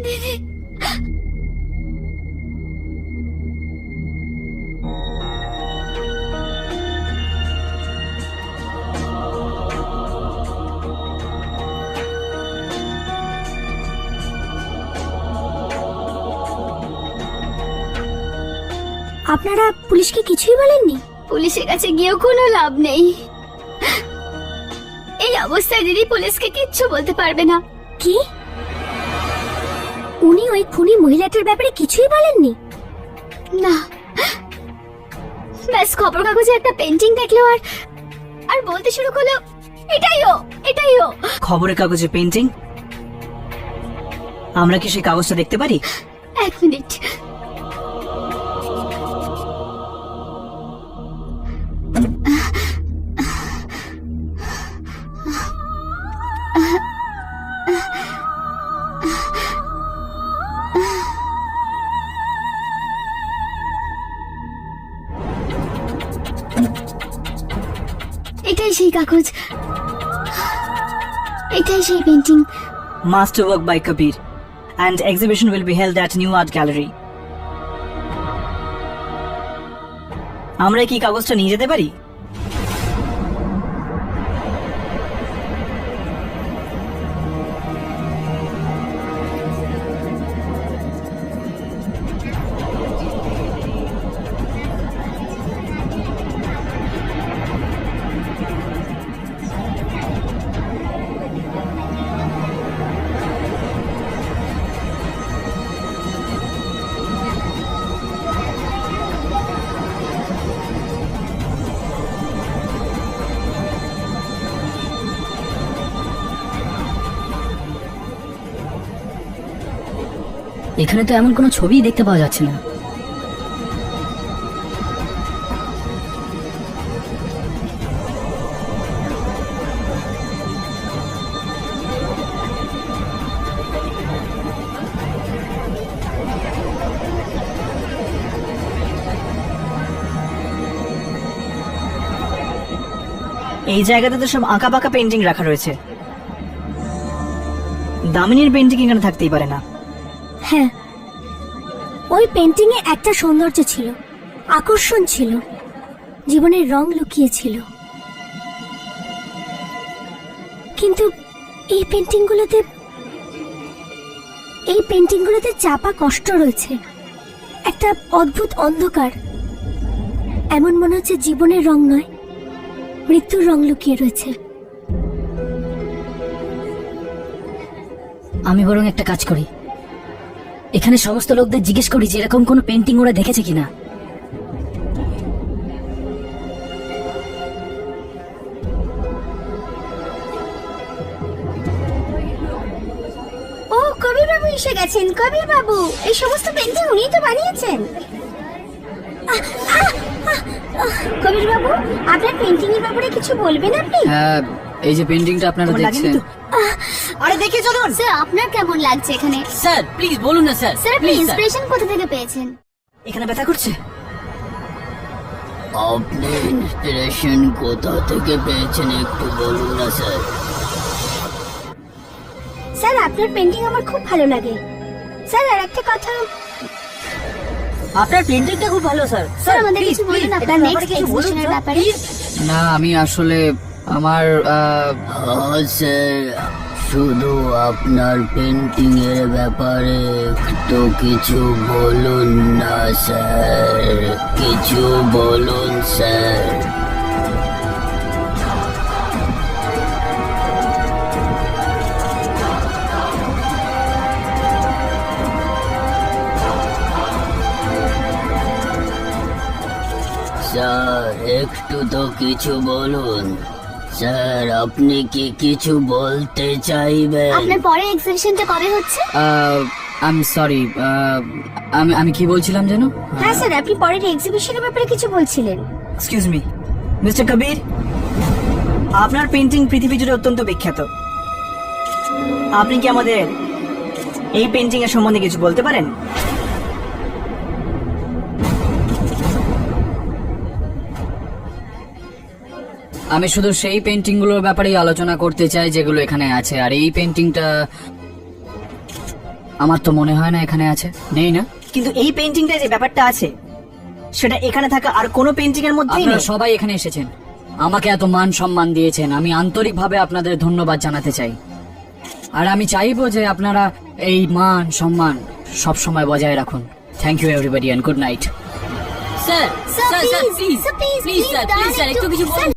দিদি, আপনারা পুলিশকে কিছুই বলেননি? পুলিশের কাছে গিয়েও কোনো লাভ নেই। এই অবস্থায় দিদি পুলিশকে কিচ্ছু বলতে পারবে না। কি? উনি ওই খুনি মহিলাটার ব্যাপারে কিছুই বলেননি? না, ব্যাস খবর কাগজে একটা পেন্টিং দেখলো আর আর বলতে শুরু করলো এটাই ও, এটাই ও। খবরের কাগজে পেন্টিং? আমরা কি সেই কাগজটা দেখতে পারি? এক মিনিট। এটাই সেই কাগজ, এটাই সেই painting. Masterwork by Kabir, and exhibition will be held at New Art Gallery. আমরা কি কাগজটা নিয়ে যেতে পারি? এখানে তো এমন কোনো ছবিই দেখতে পাওয়া যাচ্ছে না। এই জায়গাতে তো সব আঁকা পাকা পেন্টিং রাখা রয়েছে। দামিনীর পেন্টিং এখানে থাকতেই পারে না। হ্যাঁ, ওই পেন্টিং এ একটা সৌন্দর্য ছিল, আকর্ষণ ছিল, জীবনের রং লুকিয়ে ছিল। কিন্তু এই পেন্টিংগুলোতে চাপা কষ্ট রয়েছে, একটা অদ্ভুত অন্ধকার। এমন মনে হচ্ছে জীবনের রং নয়, মৃত্যুর রং লুকিয়ে রয়েছে। আমি বরং একটা কাজ করি, এখানে সমস্ত লোকদের জিজ্ঞেস করি যে এরকম কোনো পেন্টিং ওরা দেখেছে কিনা। ও, কবির বাবু এসে গেছেন। কবির বাবু, এই সমস্ত পেন্টিং উনিই তো বানিয়েছেন। কবির বাবু, আপনার পেন্টিং এর ব্যাপারে কিছু বলবেন আপনি? হ্যাঁ, এই যে পেন্টিংটা আপনারা তোমার লাগেনি দেখছেন। তো? আরে দেখে চলুন। স্যার, আপনার কেমন লাগছে এখানে? স্যার প্লিজ বলুন না স্যার। স্যার, আপনি ইন্সপিরেশন কোথা থেকে পেয়েছেন? এখানে ব্যথা করছে? আপনি ইন্সপিরেশন কোথা থেকে পেয়েছেন একটু বলুন না স্যার। স্যার, আপনার পেন্টিং আমার খুব ভালো লাগে। স্যার, আর একটা কথা, আপনার পেন্টিংটা খুব ভালো স্যার। স্যার, আমাদের কিছু বলুন আপনার নেক্সট এক্সিবিশনের ব্যাপারে। না, আমি আসলে আমার স্যার শুধু আপনার পেন্টিং এর ব্যাপারে তো কিছু বলুন না স্যার, কিছু বলুন স্যার। স্যার একটু তো কিছু বলুন স্যার, আপনি কি কিছু বলতে চাইবেন? আপনার পরের এক্সিবিশনটা কবে হচ্ছে? আই এম সরি, আমি কি বলছিলাম যেন? হ্যাঁ স্যার, আপনি পরের এক্সিবিশনের ব্যাপারে কিছু বলছিলেন। এক্সকিউজ মি মিস্টার কবির, আপনার পেন্টিং পৃথিবী জুড়ে অত্যন্ত বিখ্যাত। আপনি কি আমাদের এই পেন্টিং এর সম্বন্ধে কিছু বলতে পারেন? আমি শুধু সেই পেন্টিংগুলোর ব্যাপারেই আলোচনা করতে চাই যেগুলো এখানে আছে। আর এই পেন্টিংটা আমার তো মনে হয় না এখানে আছে, নেই না? কিন্তু এই পেন্টিংটা যে ব্যাপারটা আছে সেটা এখানে থাকা আর কোনো পেন্টিং এর মধ্যেই আপনারা নেই। সবাই এখানে এসেছেন, আমাকে এত মান সম্মান দিয়েছেন, আমি আন্তরিকভাবে আপনাদের ধন্যবাদ জানাতে চাই। আর আমি চাইবো যে আপনারা এই মান সম্মান সব সময় বজায় রাখুন। Thank you everybody and good night. Sir Sir, please, sir, please, please, দাঁড়ান একটু। Sir,